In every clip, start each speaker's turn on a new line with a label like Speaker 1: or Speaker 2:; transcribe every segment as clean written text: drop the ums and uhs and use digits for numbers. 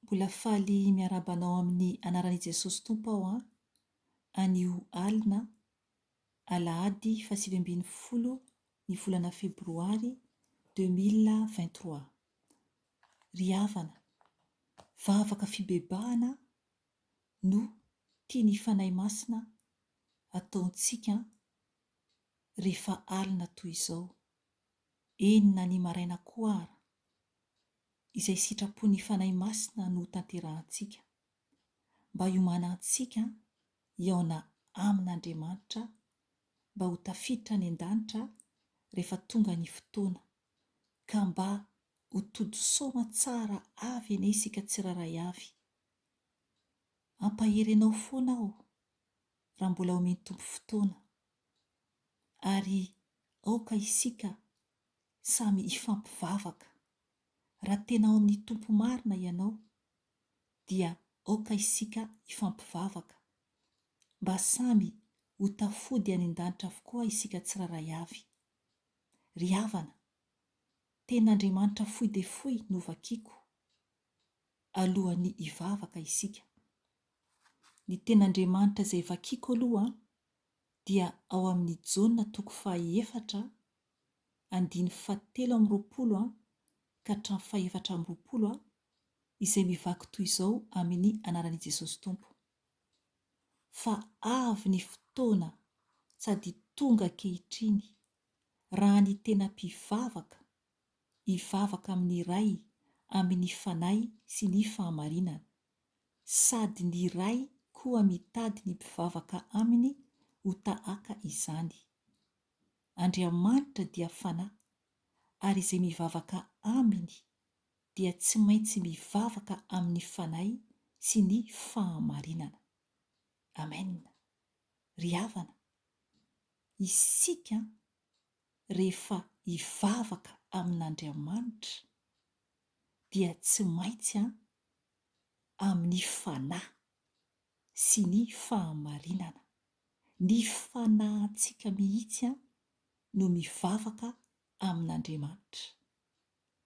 Speaker 1: Mbola faly miarabanao amin'ny anaran'i Jesosy Tompo aho anio alina alahady 7 ny volana Febroary 2023. Ry havana, vavaka fibebahana no tiany fanahy masina ataontsika rehefa alina toy izao. Enina ny maraina koara izay sitrapony fanahy masina no tanterahantsika mba hiomanantsika hiaona amin'Andriamanitra, mba ho tafiditra any an-danitra rehefa tonga ny fotoana, ka mba ho todo-saoma tsara avy eny isika tsiraray avy. Ampahery anao foana aho raha mbola omeny tompo fotoana, ary aoka isika samy hifampivavaka. Raha tena ao amin'ny tompo marina ianao dia aoka isika hifampivavaka mba samy ho tafody any an-danitra avokoa isika tsiraray avy. Ry havana, ten'Andriamanitra fohy dia fohy no vakiako alohan'ny hivavaka isika. Ny ten'Andriamanitra izay vakiako aloha dia ao amin'ny Jaona 4:7 ka hatramin'ny 7:20 izay mivaky toy izao amin'ny anaran'i Jesosy Tompo. Fa avy ny fotoana sady tonga ankehitriny raha ny tena mpivavaka hivavaka amin'ny iray amin'ny fanahy sy ny fahamarinana, sady ny iray koa mitady ny mpivavaka aminy ho tahaka izany. Andriamanitra dia fanahy, ary izay mivavaka aminy dia tsy maintsy mivavaka amin'ny fanahy sy ny fahamarinana. Amen. Ry havana, isika rehefa hivavaka amin'Andriamanitra dia tsy maintsy amin'ny fanahy sy ny fahamarinana. Ny fanahintsika mihitsy no mivavaka amin'Andriamanitra,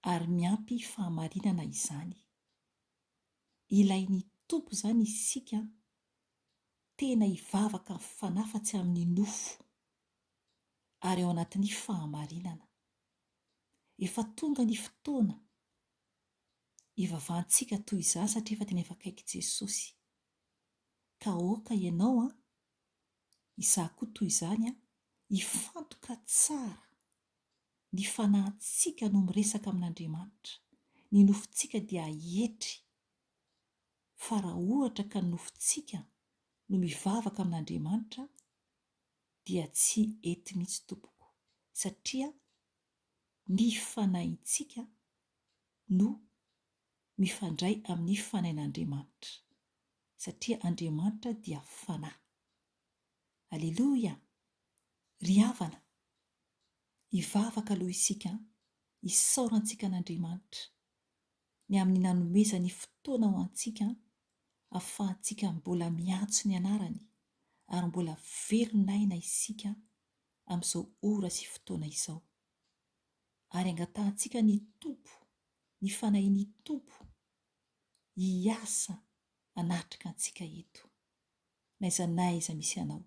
Speaker 1: ary miampy fahamarinana izany. Ilain'ny tompo izany isika tena hivavaka amin'ny fanahy fa tsy amin'ny nofo, ary ao anatin'ny fahamarinana. Efa tonga ny fotoana hivavahantsika toy izany satria efa tena efa akaiky Jesosy. Ka aoka ianao izaho koa toy izany hifantoka tsara ny fanahintsika no miresaka amin'Andriamanitra. Ny nofontsika dia hetry, fa raha ohatra ka ny nofontsika no mivavaka amin'Andriamanitra dia tsy hety mihitsy tompoko, satria ny fanahintsika no mifandray amin'ny fanahin'Andriamanitra, satria Andriamanitra dia fanahy. Aleloia. Ry havana, hivavaka aloha isika hisaorantsika an'Andriamanitra ny amin'ny nanomezany fotoana ho antsika, ahafahantsika mbola miantso ny anarany, ary mbola velonaina isika amin'izao ora sy fotoana izao. Ary angatahantsika ny tompo, ny fanahin'ny tompo hiasa hanatrika antsika eto, n'aiza n'aiza misy anao.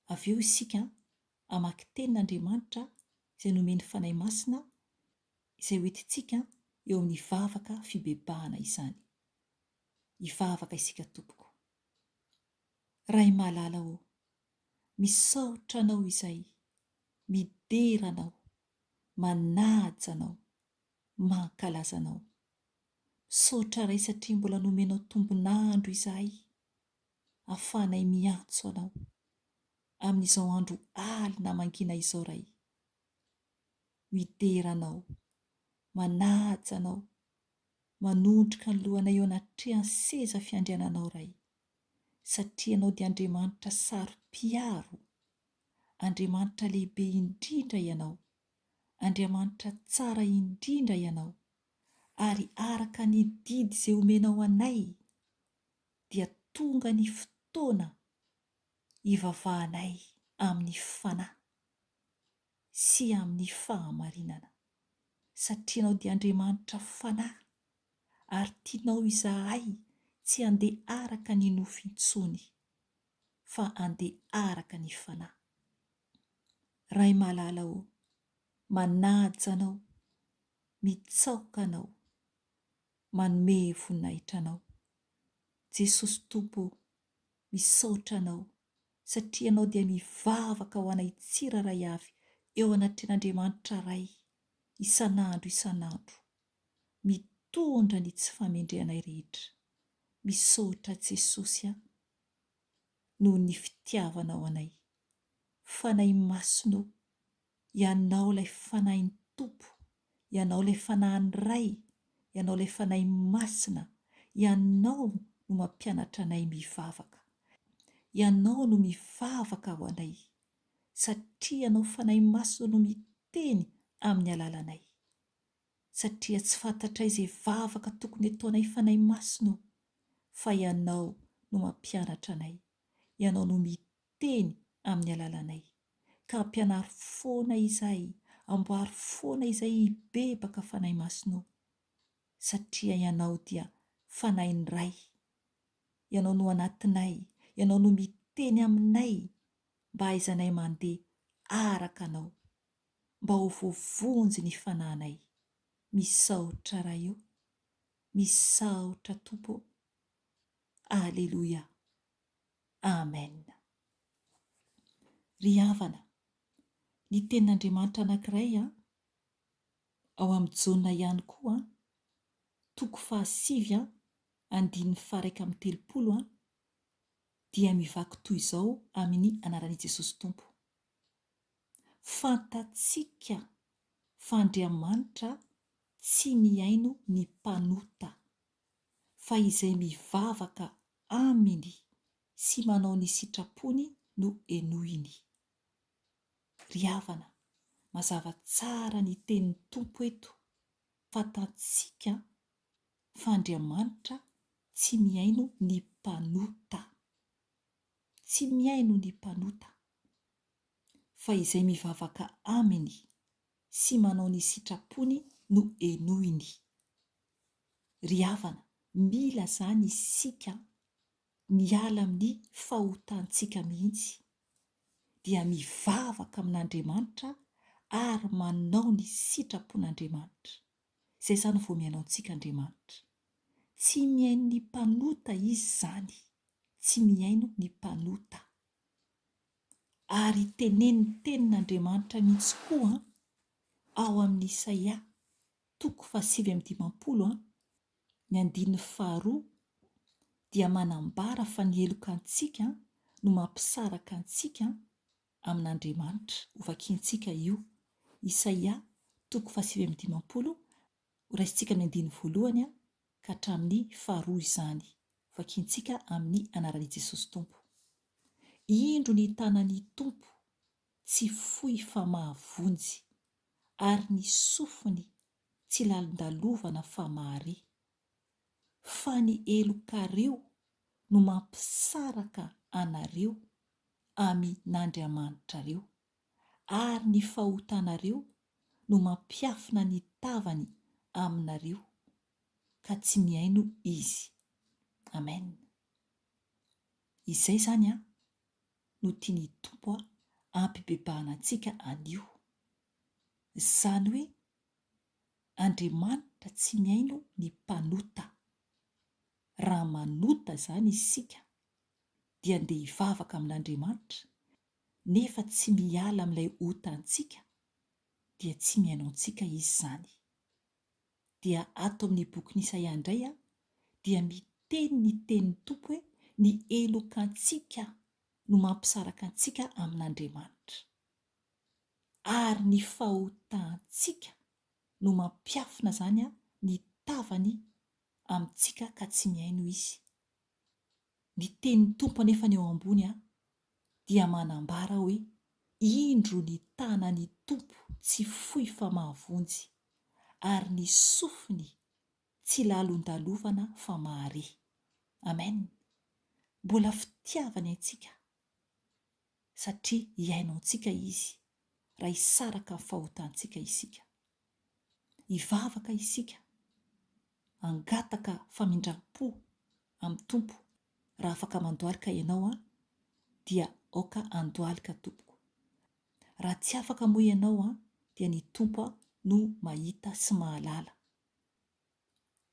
Speaker 1: Avy eo isika hamaky tenin'Andriamanitra izay nomeny fanahy masina, izay hoentintsika eo amin'ny vavaka fibebahana izany. Hivavaka isika tompoko. Ray mahalala ao, misaotra anao izay mideranao, manaja anao, mankalaza anao. Misaotra ray satria mbola nomenao tombonandro izahay, ahafahanay miantso anao amin'izao andro alina mangina izao ray. Mideranao, manaja anao, manondrika ny lohanay eo anatrehan'ny seza fiandriananao ray, satria anao dia Andriamanitra sarom-piaro, Andriamanitra lehibe indrindra ianao, Andriamanitra tsara indrindra ianao, ary araka ny didy izay omenao anay dia tonga ny fotoana hivavahanay amin'ny fanahy sy amin'ny fahamarinana, satria anao dia Andriamanitra fanahy, ary tianao izahay tsy handeha araka ny nofo intsony fa handeha araka ny fanahy. Ray malala o, manaja anao, mitsaoka anao, manome voninahitra anao. Jesosy Tompo, misaotra anao satria anao dia mivavaka ho anay tsiraray avy eo anatren'Andriamanitra ray isan'andro, mitondra ny tsy famendrehanay rehetra. Misaotra Jesosy noho ny fitiavanao anay. Fanahy masina, ianao ilay fanahin'ny Tompo, ianao ilay fanahin'ny ray, ianao ilay fanahy masina, ianao no mampianatra anay mivavaka. Ianao no mivavaka ho anay satria ianao fanahy masina no miteny amin'ny alalanay. Satria tsy fantatra izay vavaka tokony ataonay fanahy masina, fa ianao no mampianatra anay, ianao no miteny amin'ny alalanay. Ka ampianary foana izay, amboary foana izay hibebaka fanahy masina, satria ianao dia fanahin'ny ray. Ianao no anatinay, ianao no miteny aminay mba haizanay mandeha araka anao, mba ho voavonjy ny fanahinay. Misaotra ray io, misaotra Tompo. Aleluia. Amen. Ry havana, ny tenin'Andriamanitra anankiray ao amin'ny Jaona ihany koa, 7:1-3:30 dia mivaky toy izao amin'ny anaran'i Jesosy Tompo. Fantatsika fa Andriamanitra tsy mihaino ny mpanota, fa izay mivavaka aminy sy manao ny sitrapony no enohiny. Ry havana, mazava tsara ny tenin'ny Tompo eto. Fantatsika fa Andriamanitra tsy mihaino ny mpanota, tsy mihaino ny mpanota, fa izay mivavaka aminy sy manao ny sitrapony no enohiny. Ry havana, mila zany isika miala amin'ny fahotantsika mihitsy, dia mivavaka amin'Andriamanitra ary manao ny sitrapon'Andriamanitra. Izay zany vao mihaino antsika Andriamanitra. Tsy mihaino ny mpanota izy zany, tsy mihaino ny mpanota. Ary teneniny tenin'Andriamanitra mihitsy koa ao amin'ny Isaia 7:15, ny 2 dia manambara fa ny elokantsika no mampisaraka antsika amin'Andriamanitra. Hovakiantsika io. Isaia 7:15, raisitsika ny 1 ka hatramin'ny 2 izany. Hovakiantsika amin'ny anaran'i Jesosy Tompo. Indro ny tanan'ny Tompo tsy fohy fa mahavonjy, ary ny sofiny tsy lalondalovana fa mahare. Fa ny elokareo no mampisaraka anareo amin'Andriamanitrareo, ary ny fahotanareo no mampiafina ny tavany aminareo, ka tsy mihaino izy. Amen. Izay zany no tiany Tompo ampibebahana antsika anio. Zany hoe Andriamanitra tsy mihaino ny mpanota. Raha manota zany isika dia andeha hivavaka amin'Andriamanitra, nefa tsy miala amin'ilay otantsika, dia tsy mihaino antsika izy zany. Dia ato amin'ny bokin'i Isaia indray dia miteny ny tenin'ny Tompo hoe ny elokantsika no mampisaraka antsika amin'Andriamanitra, ary ny fahotantsika no mampiafina zany ny tavany amintsika, ka tsy mihaino izy. Ny tenin'ny Tompo anefa ny eo ambony dia manambara hoe indro ny tanan'ny Tompo tsy fohy fa mahavonjy, ary ny sofiny tsy lalondalovana fa mahare. Amen. Mbola fitiavany antsika, satria hiaino antsika izy raha hisaraka amin'ny fahotantsika isika. Hivavaka isika angataka famindram-po amin'ny tompo. Raha afaka mandoalika ianao dia aoka andoalika tompoko. Raha tsy afaka moa ianao dia ny tompo no mahita sy mahalala.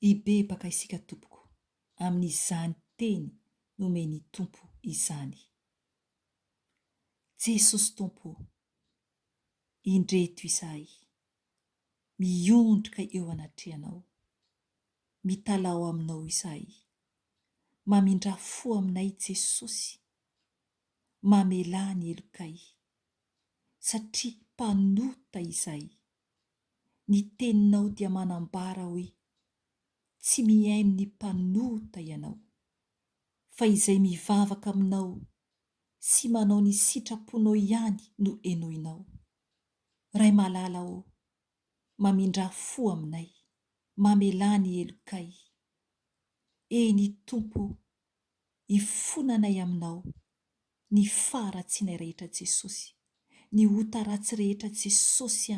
Speaker 1: Ibebaka isika tompoko, amin'izany teny nomeny tompo izany. Jesosy tompo, indreto izahay, miondrika eo anatrehanao, mitalao aminao izahay, mamindra fo aminay Jesosy, mamelà ny elokay, satria mpanota izahay. Ny teninao dia manambara hoe tsy mihaino ny mpanota ianao, fa izay mivavaka aminao sy manao ny sitraponao ihany no enoinao. Ray malala mamindra fo aminay, mamelà ny elokay. Eny tompo, ifonanay aminao, ny faratsinay rehetra Jesosy, ny ota ratsy rehetra Jesosy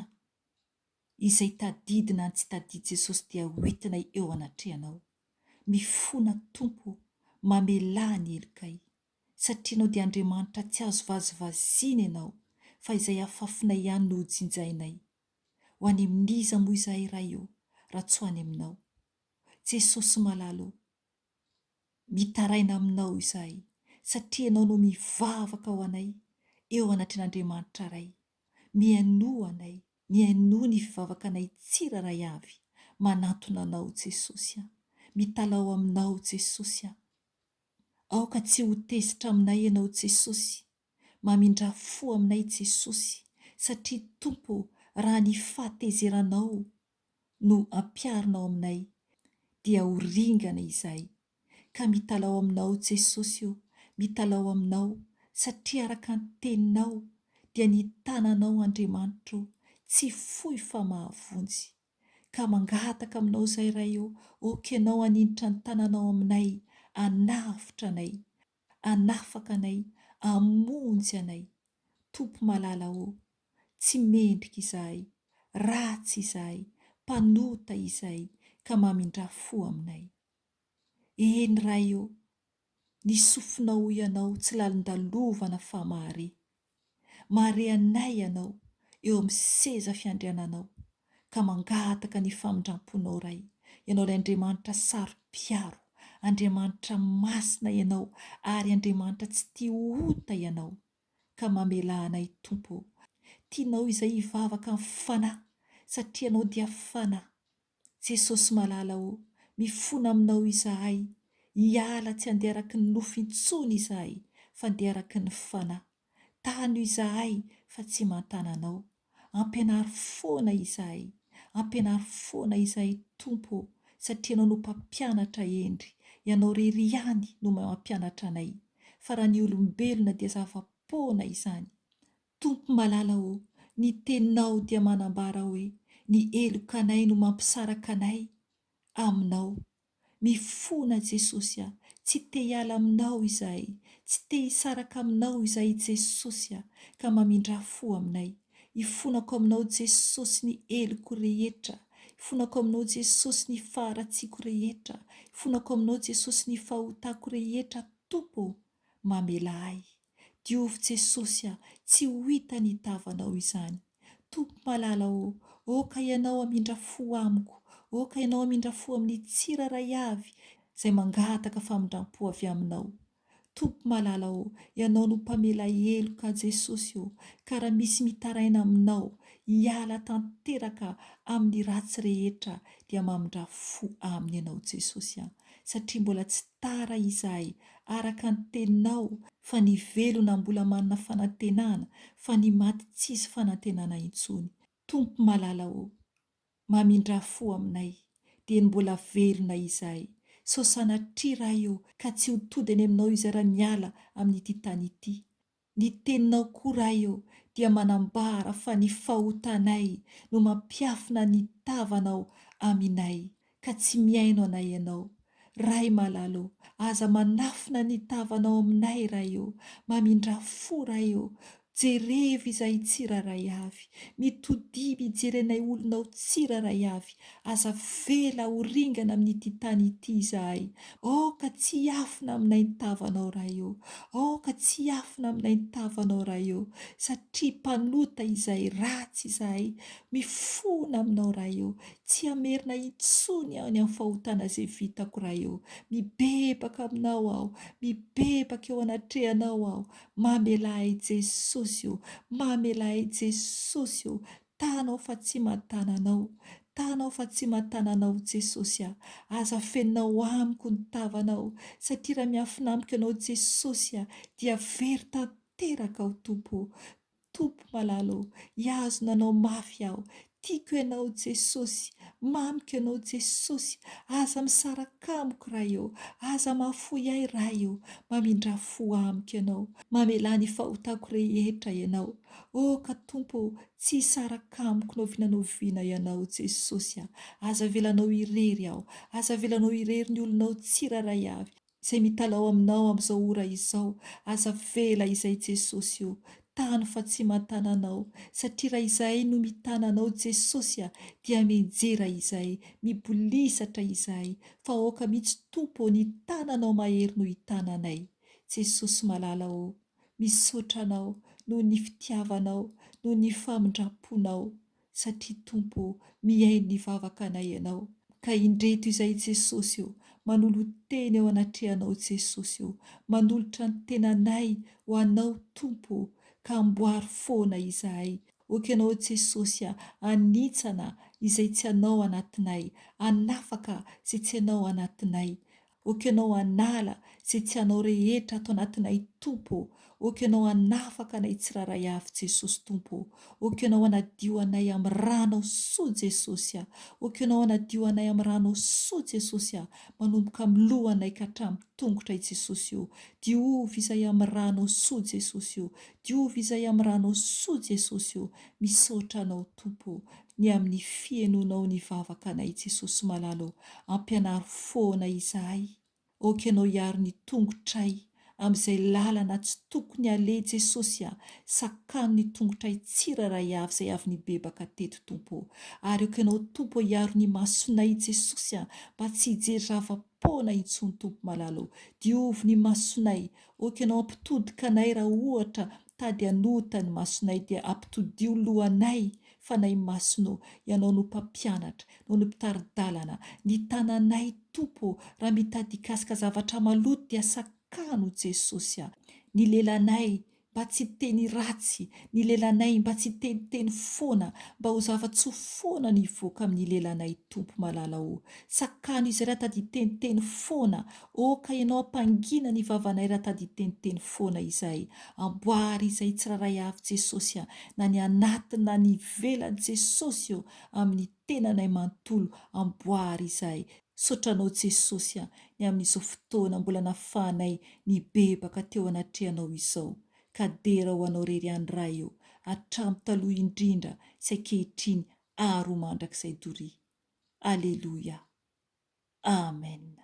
Speaker 1: izay tadidina ny tsy tadidy Jesosy dia hoentinay eo anatrehanao. Mifona tompo, mamelà ny elokay, satria ianao dia Andriamanitra tsy azo vazivaziana ianao, fa izay afafinay ihany no jinjainay. Ho any amin'iza moa izahay iray raha tsy ho any aminao. Jesosy malala, mitaraina aminao izahay, satria ianao no mivavaka ho anay eo anatren'Andriamanitra iray. Mihaino anay, mihaino ny fivavakanay tsiraray avy, manantona anao Jesosy, mitalao aminao Jesosy. Aoka tsy ho tezitra aminay ianao Jesosy, mamindra fo aminay Jesosy, satria tompo, raha ny fahatezeranao no ampiarinao aminay dia ho ringana izahay. Ka mitalao aminao Jesosy, mitalao aminao, satria araka ny teninao dia ny tananao Andriamanitra tsy fohy fa mahavonjy. Ka mangataka aminao izahay iray oka ianao haninditra ny tananao aminay, anafitra anay, anafaka anay, amonjy anay. Tompo malala tsy mendrika izahay, ratsy izahay, mpanota izahay, ka mamindra fo aminay. Eny ray ny sofinao ianao tsy lalin-dalovana fa mahare anay ianao eo amin'ny seza fiandriananao, ka mangataka ny famindramponao ray. Ianao ilay Andriamanitra saro-piaro, Andriamanitra masina ianao, ary Andriamanitra tsy tia ota ianao, ka mamelà anay tompo. Tianao izay hivavaka amin'ny fanahy, satria ianao dia fanahy. Jesosy malala mifona aminao izahay, hiala tsy handeha araky ny nofo intsony izahay, fa handeha araky ny fanahy. Tany izahay fa tsy mantana anao. Ampianary foana izahay, ampianary foana izahay tompo, satria ianao no mpampianatra endry. Ianao rery ihany no mampianatra anay, fa raha ny olombelona dia zava-poana izany. Tompo malala ny teninao dia manambara hoe ny elokanay no mampisaraka anay aminao. Mifona Jesosy, tsy te hiala aminao izahay, tsy te hisaraka aminao izahay Jesosy, ka mamindra fo aminay. Ifonako aminao Jesosy ny eloko rehetra, ifonako aminao Jesosy ny faharatsiako rehetra, ifonako aminao Jesosy ny fahotako rehetra. Tompo, mamelà ahy. Diovy Jesosy, tsy ho hita ny tavanao izany. Tompo malala oka ianao amindra fo amiko, oka ianao amindra fo amin'ny tsiraray avy izay mangataka famindram-po avy aminao. Tompo malala ianao no mpamela eloka Jesosy, ka raha misy mitaraina aminao, hiala tanteraka amin'ny ratsy rehetra dia mamindra fo aminy ianao Jesosy, satria mbola tsy tara izahay araka ny teninao, fa ny velona mbola manana fanantenana, fa ny maty tsisy fanantenana intsony. Tompo malala mamindra fo aminay, dia mbola velona izahay. Saosanatria ray ka tsy ho tody any aminao izay raha miala amin'ity tany ity. Ny teninao koa ray dia manambara fa ny fahotanay no mampiafina ny tavanao aminay, ka tsy mihaino anay ianao. Ray malala aza manafina ny tavanao aminay ray mamindra fo ray jerevy izay tsiraray avy, mitodiby ijerenay olonao tsiraray avy, aza vela ho ringana amin'ity tany ity izahay. Ka tsy afina aminay ny tavanao raha eo, ka tsy afina aminay ny tavanao raha eo, satria mpanota izay ratsy izahay, mifona aminao raha eo, tsy amerina intsony aho ny amin'ny fahotana izay vitako raha eo. Mibebaka aminao aho, mibebaka eo anatrehanao aho, mamelahy Jesosy eo, mamelahy Jesosy eo, tanao fa tsy mahatananao, tanao fa tsy mahatananao Jesosy aho, aza fenao amiko ny tavanao, satria raha miafina amiko ianao Jesosy aho, dia very tanteraka aho Tompo. Tompo malalo, hiazonanao mafy aho, tiako ianao Jesosy, mamiko ianao Jesosy, aza misaraka amiko raha eo, aza mahafoy ahy raha eo, mamindra fo amiko ianao, mamela ny fahotako rehetra ianao. Ka Tompo, tsy hisaraka amiko novinanoviana ianao Jesosy aho, aza velanao irery aho, aza velanao irery ny olonao tsiraray avy, izay mitalao aminao amin'izao ora izao, aza vela izay Jesosy eo, tany fa tsy mahatananao, satria raha izahay no mitananao Jesosy aho, dia menjera izahay, mibolisatra izahay, fa aoka mihitsy Tompo ny tananao mahery no hitananay. Jesosy malala misaotra anao noho ny fitiavanao, noho ny famindraponao, satria Tompo mihaino ny vavakanay ianao. Ka indreto izay Jesosy eo, manolo teny eo anatrehanao Jesosy eo, manolotra ny tenanay ho anao Tompo, ka amboary foana izahay. Ianao Jesosy anitsana izay tsy anao anatinay, anafaka izay tsy anao anatinay. Ianao anala izay tsy anao rehetra ato anatinay Tompo. Ianao anafaka anay tsiraray avy Jesosy Tompo. Ianao anadio anay amin'ny ranao soa Jesosy. Ianao anadio anay amin'ny ranao soa Jesosy, manomboka amin'ny lohanay ka hatramin'ny tongotra i Jesosy eo. Diovy izay amin'ny ranao soa Jesosy eo. Diovy izay amin'ny ranao soa Jesosy eo. Misaotra anao Tompo, ny amin'ny fiainonao ny vavakanay Jesosy malalo, ampianary foana izahay. Ianao hiaro ny tongotray amin'izay lalana tsy tokony aleha Jesosy, sakano ny tongotray tsiraray avy izay avy nibebaka teto Tompo. Ary ianao Tompo hiaro ny masonay Jesosy, mba tsy hijery zava-poana intsony Tompo malalo. Diovy ny masonay, ianao ampitodika anay raha ohatra tady hanota ny masonay, dia ampitodio lohanay fanay masonao. Ianao no mpampianatra, ianao no mpitaridalana, ny tananay Tompo raha mitady hikasika zavatra maloto dia sakano Jesosy. Ny lelanay mba tsy teny ratsy, ny lelanay mba tsy teny foana, mba ho zava-tsoa foana ny voaka amin'ny lelanay Tompo malala. Sakano izy raha tady teny foana, ka ianao ampangina ny vavanay raha tady teny foana izay. Amboary izay tsiraray avy Jesosy, na ny anatiny na ny ivelany Jesosy eo, amin'ny tenanay manontolo, amboary izay. Saotranao Jesosy ny amin'izao fotoana mbola nafahanay ny bebaka teo anatrehanao izao, ka dera ho anao rery andray eo, hatramin'ny taloha indrindra sy ankehitriny ary ho mandrakizay doria. Aleluia. Amen.